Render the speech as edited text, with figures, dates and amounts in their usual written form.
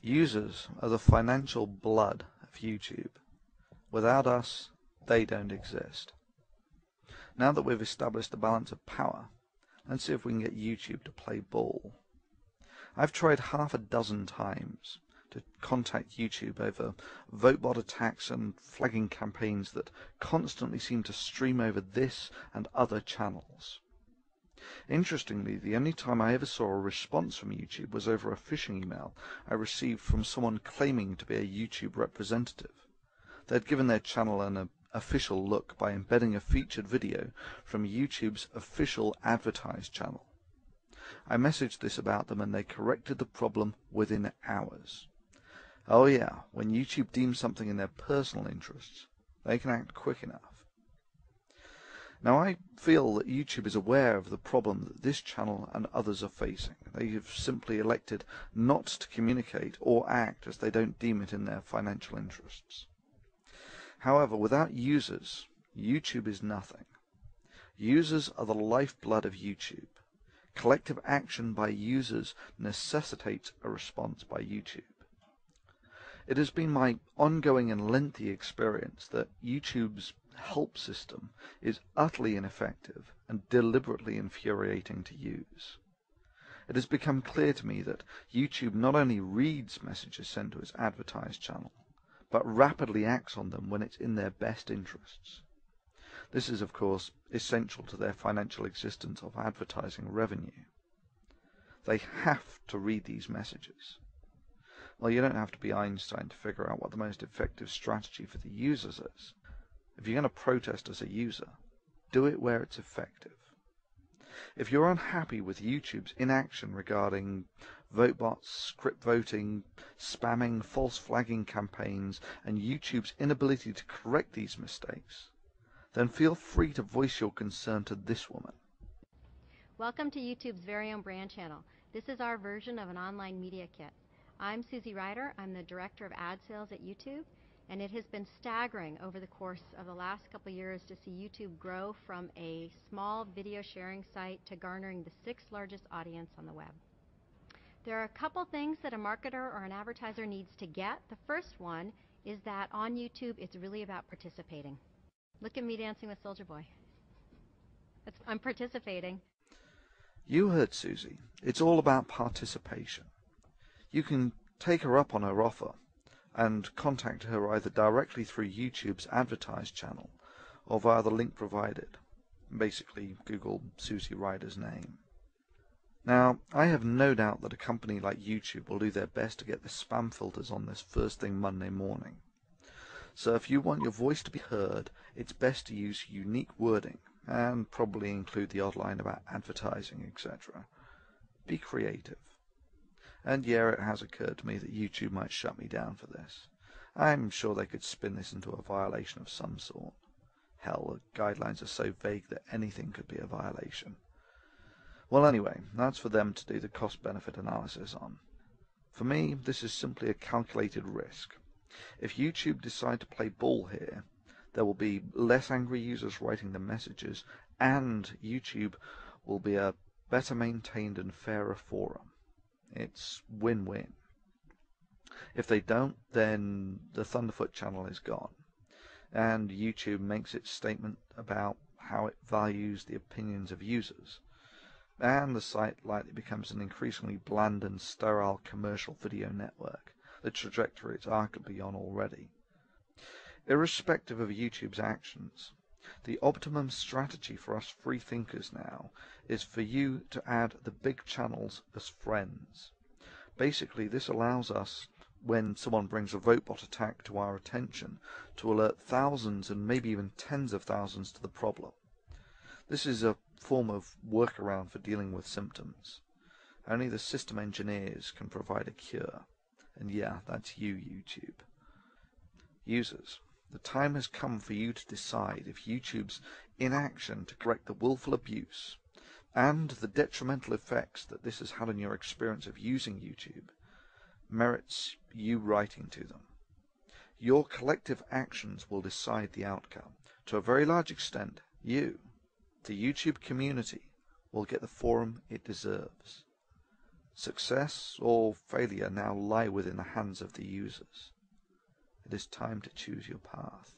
Users are the financial blood of YouTube. Without us, they don't exist. Now that we've established the balance of power, let's see if we can get YouTube to play ball. I've tried half a dozen times to contact YouTube over vote-bot attacks and flagging campaigns that constantly seem to stream over this and other channels. Interestingly, the only time I ever saw a response from YouTube was over a phishing email I received from someone claiming to be a YouTube representative. They'd given their channel an official look by embedding a featured video from YouTube's official advertised channel. I messaged this about them and they corrected the problem within hours. Oh yeah, when YouTube deems something in their personal interests, they can act quick enough. Now I feel that YouTube is aware of the problem that this channel and others are facing. They have simply elected not to communicate or act as they don't deem it in their financial interests. However, without users, YouTube is nothing. Users are the lifeblood of YouTube. Collective action by users necessitates a response by YouTube. It has been my ongoing and lengthy experience that YouTube's help system is utterly ineffective and deliberately infuriating to use. It has become clear to me that YouTube not only reads messages sent to its advertised channel, but rapidly acts on them when it's in their best interests. This is, of course, essential to their financial existence of advertising revenue. They have to read these messages. Well, you don't have to be Einstein to figure out what the most effective strategy for the users is. If you're going to protest as a user, do it where it's effective. If you're unhappy with YouTube's inaction regarding vote bots, script voting, spamming, false flagging campaigns, and YouTube's inability to correct these mistakes, then feel free to voice your concern to this woman. Welcome to YouTube's very own brand channel. This is our version of an online media kit. I'm Susie Ryder. I'm the Director of Ad Sales at YouTube, and it has been staggering over the course of the last couple of years to see YouTube grow from a small video sharing site to garnering the 6th largest audience on the web. There are a couple things that a marketer or an advertiser needs to get. The first one is that on YouTube it's really about participating. Look at me dancing with Soldier Boy. I'm participating. You heard Susie. It's all about participation. You can take her up on her offer and contact her either directly through YouTube's advertised channel or via the link provided. Basically, Google Susie Ryder's name. Now, I have no doubt that a company like YouTube will do their best to get the spam filters on this first thing Monday morning. So if you want your voice to be heard, it's best to use unique wording and probably include the odd line about advertising, etc. Be creative. And yeah, it has occurred to me that YouTube might shut me down for this. I'm sure they could spin this into a violation of some sort. Hell, the guidelines are so vague that anything could be a violation. Well, anyway, that's for them to do the cost-benefit analysis on. For me, this is simply a calculated risk. If YouTube decide to play ball here, there will be less angry users writing the messages, and YouTube will be a better maintained and fairer forum. It's win-win. If they don't, then the Thunderfoot channel is gone, and YouTube makes its statement about how it values the opinions of users, and the site likely becomes an increasingly bland and sterile commercial video network, the trajectory it's arguably on already. Irrespective of YouTube's actions, the optimum strategy for us free thinkers now is for you to add the big channels as friends. Basically, this allows us, when someone brings a vote-bot attack to our attention, to alert thousands and maybe even tens of thousands to the problem. This is a form of workaround for dealing with symptoms. Only the system engineers can provide a cure. And yeah, that's you, YouTube. Users, the time has come for you to decide if YouTube's inaction to correct the willful abuse and the detrimental effects that this has had on your experience of using YouTube merits you writing to them. Your collective actions will decide the outcome. To a very large extent, you, the YouTube community, will get the forum it deserves. Success or failure now lie within the hands of the users. It is time to choose your path.